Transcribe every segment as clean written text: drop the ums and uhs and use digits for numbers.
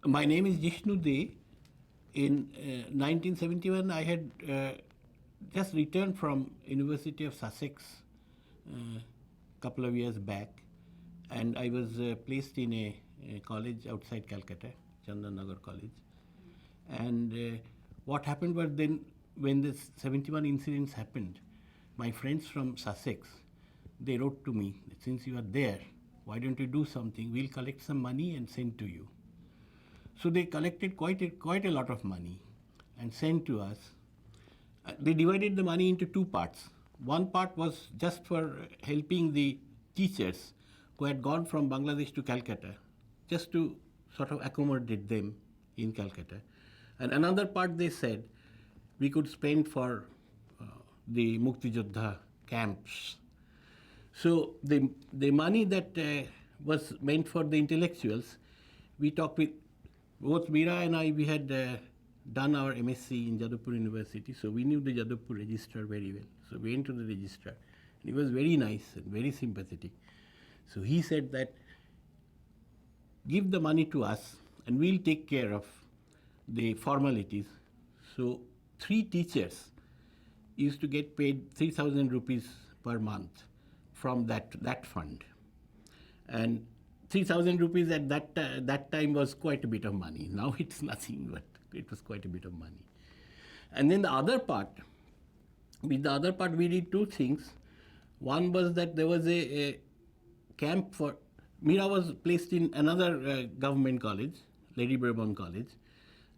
My name is Jishnu Dey. In 1971, I had just returned from University of Sussex a couple of years back, and I was placed in a college outside Calcutta, Chandanagar College. And what happened was then, when this 71 incidents happened, my friends from Sussex, they wrote to me, since you are there, why don't you do something? We'll collect some money and send to you. So they collected quite a lot of money and sent to us. They divided the money into two parts. One part was just for helping the teachers who had gone from Bangladesh to Calcutta, just to sort of accommodate them in Calcutta. And another part, they said, we could spend for the Mukti Joddha camps. So the money that was meant for the intellectuals, we talked with both Mira and I. We had done our MSc in Jadavpur University, so we knew the Jadavpur registrar very well. So we went to the registrar, and he was very nice and very sympathetic. So he said that, give the money to us and we'll take care of the formalities. So 3 teachers used to get paid 3,000 rupees per month from that fund. And 3,000 rupees at that time was quite a bit of money. Now it's nothing, but it was quite a bit of money. And then with the other part, we did 2 things. One was that there was a camp for, Mira was placed in another government college, Lady Bourbon College,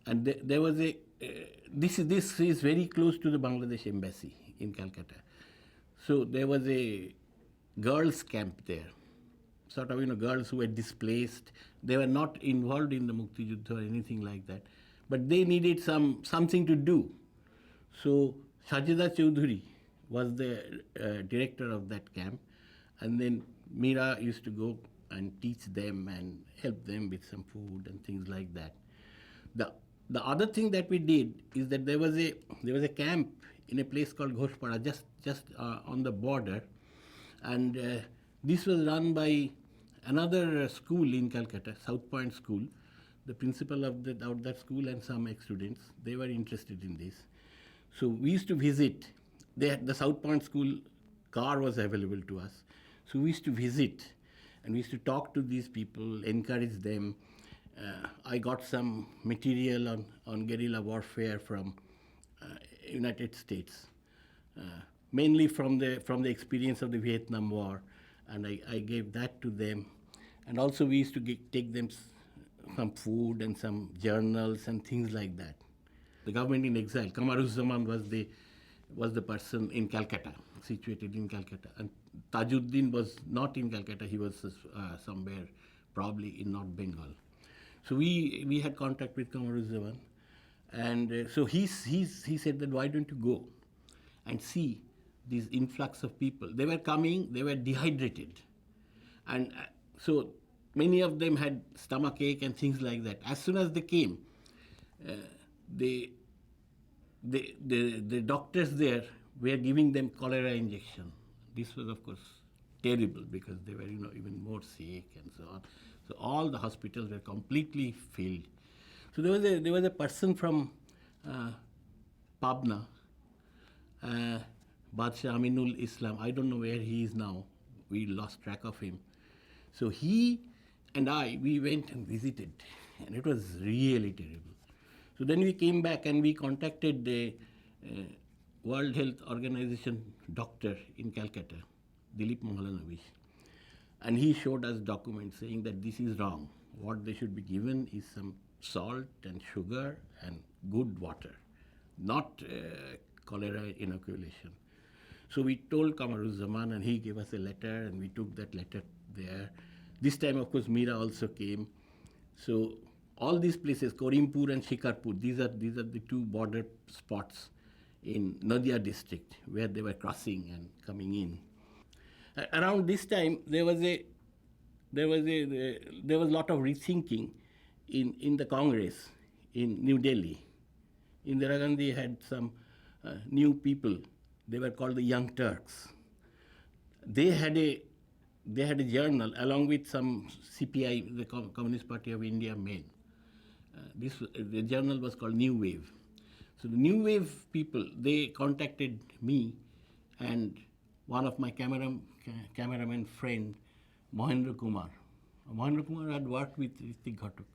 and there was this is very close to the Bangladesh embassy in Calcutta. So there was a girls' camp there, sort of, girls who were displaced. They were not involved in the Mukti Juddha or anything like that, but they needed something to do. So Sajida Chowdhury was the director of that camp, and then Mira used to go and teach them and help them with some food and things like that. The other thing that we did is that there was a camp in a place called Ghoshpara, just on the border, and this was run by another school in Calcutta, South Point School. The principal of that school and some ex-students, they were interested in this. So we used to visit. The South Point School car was available to us. So we used to visit, and we used to talk to these people, encourage them. I got some material on guerrilla warfare from United States, mainly from the experience of the Vietnam War, and I gave that to them. And also we used to take them some food and some journals and things like that. The government in exile, Kamaruzzaman was the person in Calcutta, situated in Calcutta. And Tajuddin was not in Calcutta, he was somewhere probably in North Bengal. So we had contact with Kamaruzzaman, and so he said that, why don't you go and see this influx of people? They were coming, they were dehydrated. And so many of them had stomachache and things like that. As soon as they came, the doctors there were giving them cholera injection. This was, of course, terrible because they were, even more sick and so on. So all the hospitals were completely filled. So there was a person from Pabna, Badshah Aminul Islam. I don't know where he is now. We lost track of him. So he and we went and visited, and it was really terrible. So then we came back and we contacted the World Health Organization doctor in Calcutta, Dilip Mohalanavish, and he showed us documents saying that this is wrong. What they should be given is some salt and sugar and good water, not cholera inoculation. So we told Kamaruzzaman, and he gave us a letter, and we took that letter there. This time, of course, Mira also came. So all these places, Korimpur and Shikarpur, these are the 2 border spots in Nadia district where they were crossing and coming in. Around this time, there was a lot of rethinking in the Congress in New Delhi. Indira Gandhi had some new people. They were called the Young Turks. They had a journal along with some CPI, the Communist Party of India men. The journal was called New Wave. So the New Wave people, they contacted me, and one of my cameraman friend, Mahendra Kumar. Mahendra Kumar had worked with Ritik Ghatak.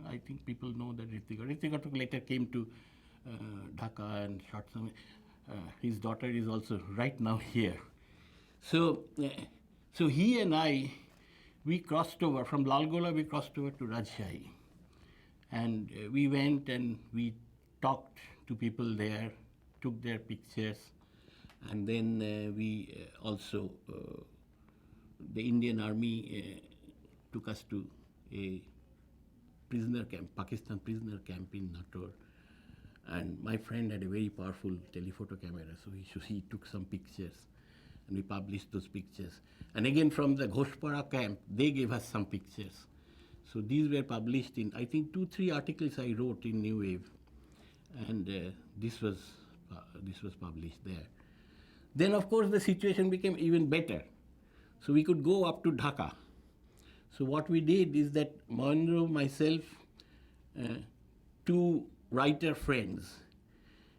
I think people know that Ritik Ghatak later came to Dhaka and shot some. His daughter is also right now here. So, so he and I, we crossed over from Lalgola. We crossed over to Rajshahi, and we went and we talked to people there, took their pictures, and then we also the Indian Army took us to a prisoner camp, Pakistan prisoner camp in Nator. And my friend had a very powerful telephoto camera, so he took some pictures, and we published those pictures. And again, from the Ghoshpara camp, they gave us some pictures. So these were published in, I think, 2-3 articles I wrote in New Wave, and this was published there. Then, of course, the situation became even better. So we could go up to Dhaka. So what we did is that Mahendra, myself, two writer friends,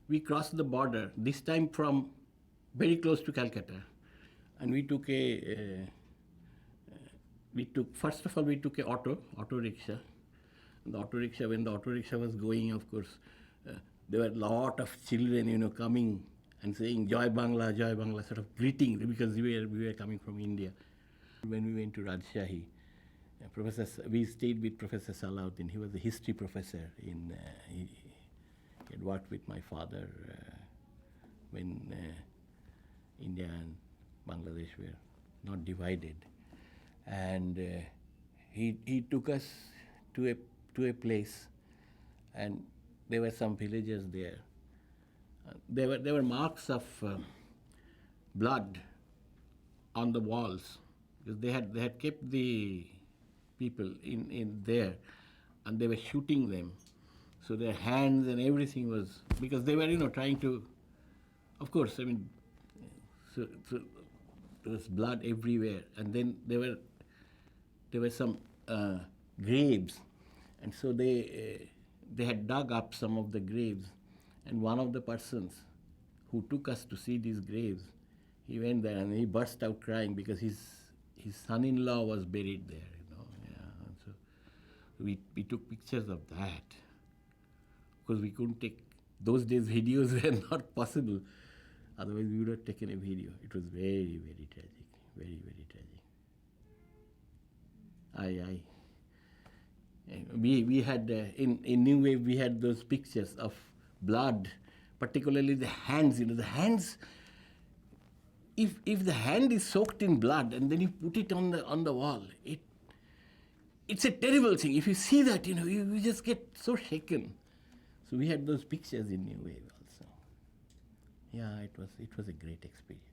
we crossed the border, this time from very close to Calcutta. And we took first of all, we took a auto rickshaw. And the auto rickshaw, when the auto rickshaw was going, of course, there were a lot of children, coming and saying Jai Bangla, sort of greeting, because we were coming from India. When we went to Rajshahi, we stayed with Professor Salahuddin. He was a history professor. He had worked with my father when India and Bangladesh were not divided, and he took us to a place, and there were some villagers there. There were marks of blood on the walls, because they had kept the people in there, and they were shooting them. So their hands and everything was, because they were trying to, of course, I mean, so there was blood everywhere, and then there were some graves, and so they had dug up some of the graves, and one of the persons who took us to see these graves, he went there and he burst out crying because his son-in-law was buried there, Yeah. And so we took pictures of that, because we couldn't take, those days videos were not possible. Otherwise we would have taken a video. It was very, very tragic, very, very tragic. We had, in New Wave, we had those pictures of blood, particularly the hands, the hands. If the hand is soaked in blood and then you put it on the wall, it's a terrible thing. If you see that, you just get so shaken. So we had those pictures in New Wave also. Yeah, it was a great experience.